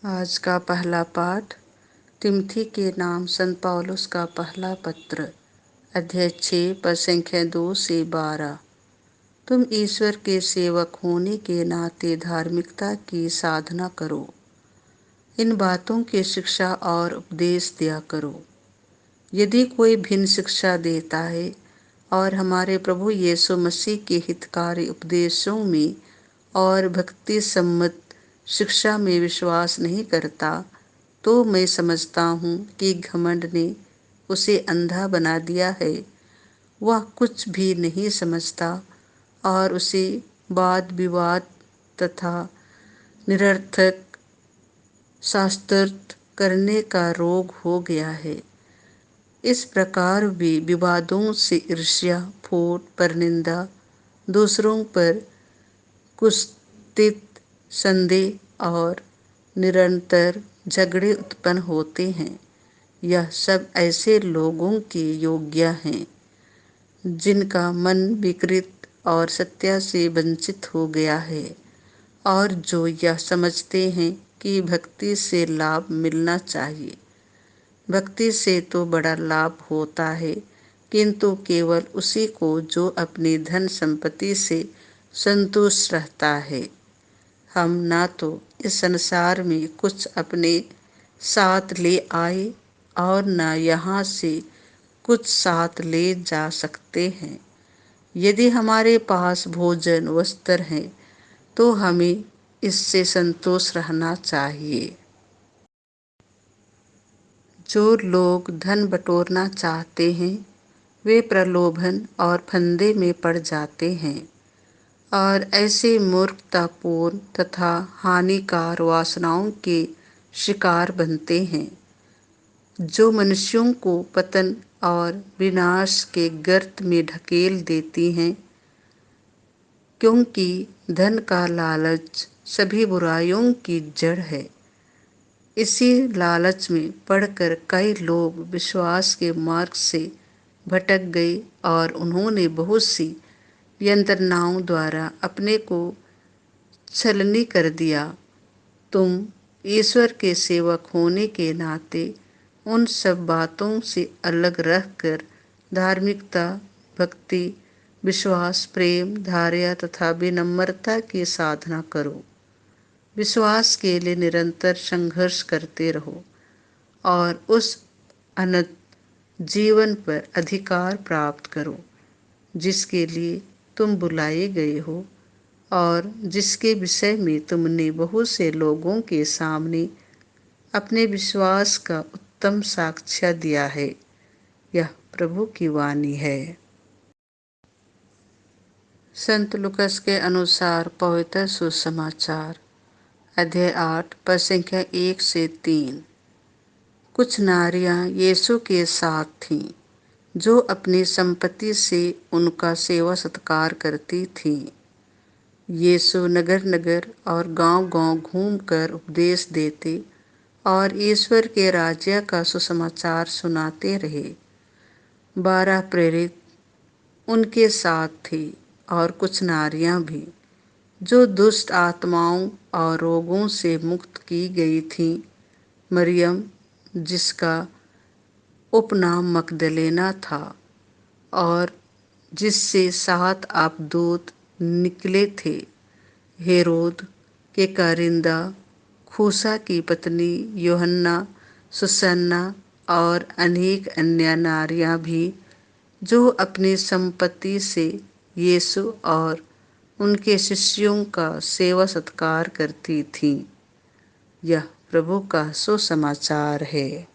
आज का पहला पाठ तिमोथी के नाम संत पौलुस का पहला पत्र, अध्याय 6 पद संख्या 2 से 12। तुम ईश्वर के सेवक होने के नाते धार्मिकता की साधना करो। इन बातों की शिक्षा और उपदेश दिया करो। यदि कोई भिन्न शिक्षा देता है और हमारे प्रभु यीशु मसीह के हितकारी उपदेशों में और भक्ति सम्मत शिक्षा में विश्वास नहीं करता, तो मैं समझता हूँ कि घमंड ने उसे अंधा बना दिया है। वह कुछ भी नहीं समझता और उसे वाद विवाद तथा निरर्थक शास्त्रार्थ करने का रोग हो गया है। इस प्रकार वे विवादों से ईर्ष्या, फूट, परनिंदा, दूसरों पर कुत्सित संदेह और निरंतर झगड़े उत्पन्न होते हैं। यह सब ऐसे लोगों के योग्य हैं जिनका मन विकृत और सत्य से वंचित हो गया है और जो यह समझते हैं कि भक्ति से लाभ मिलना चाहिए। भक्ति से तो बड़ा लाभ होता है, किंतु केवल उसी को जो अपनी धन संपत्ति से संतुष्ट रहता है। हम ना तो इस संसार में कुछ अपने साथ ले आए और न यहाँ से कुछ साथ ले जा सकते हैं। यदि हमारे पास भोजन वस्त्र है तो हमें इससे संतोष रहना चाहिए। जो लोग धन बटोरना चाहते हैं वे प्रलोभन और फंदे में पड़ जाते हैं और ऐसे मूर्खतापूर्ण तथा हानिकार वासनाओं के शिकार बनते हैं जो मनुष्यों को पतन और विनाश के गर्त में ढकेल देती हैं। क्योंकि धन का लालच सभी बुराइयों की जड़ है। इसी लालच में पड़कर कई लोग विश्वास के मार्ग से भटक गए और उन्होंने बहुत सी यंत्रणाओं द्वारा अपने को छलनी कर दिया। तुम ईश्वर के सेवक होने के नाते उन सब बातों से अलग रहकर धार्मिकता, भक्ति, विश्वास, प्रेम, धैर्य तथा विनम्रता की साधना करो। विश्वास के लिए निरंतर संघर्ष करते रहो और उस अनंत जीवन पर अधिकार प्राप्त करो जिसके लिए तुम बुलाए गए हो और जिसके विषय में तुमने बहुत से लोगों के सामने अपने विश्वास का उत्तम साक्ष्य दिया है। यह प्रभु की वाणी है। संत लूकास के अनुसार पवित्र सुसमाचार, अध्याय 8 पद संख्या 1 से 3। कुछ नारियां यीशु के साथ थीं जो अपनी संपत्ति से उनका सेवा सत्कार करती थीं। यीशु नगर नगर और गांव-गांव घूमकर उपदेश देते और ईश्वर के राज्य का सुसमाचार सुनाते रहे। 12 प्रेरित उनके साथ थे और कुछ नारियां भी जो दुष्ट आत्माओं और रोगों से मुक्त की गई थीं। मरियम जिसका उपनाम मगदलेना था और जिससे 7 अपदूत निकले थे। हेरोद के कारिंदा, खूसा की पत्नी यूहन्ना, सुसन्ना और अनेक अन्य नारियां भी जो अपनी संपत्ति से यीशु और उनके शिष्यों का सेवा सत्कार करती थीं। यह प्रभु का सुसमाचार है।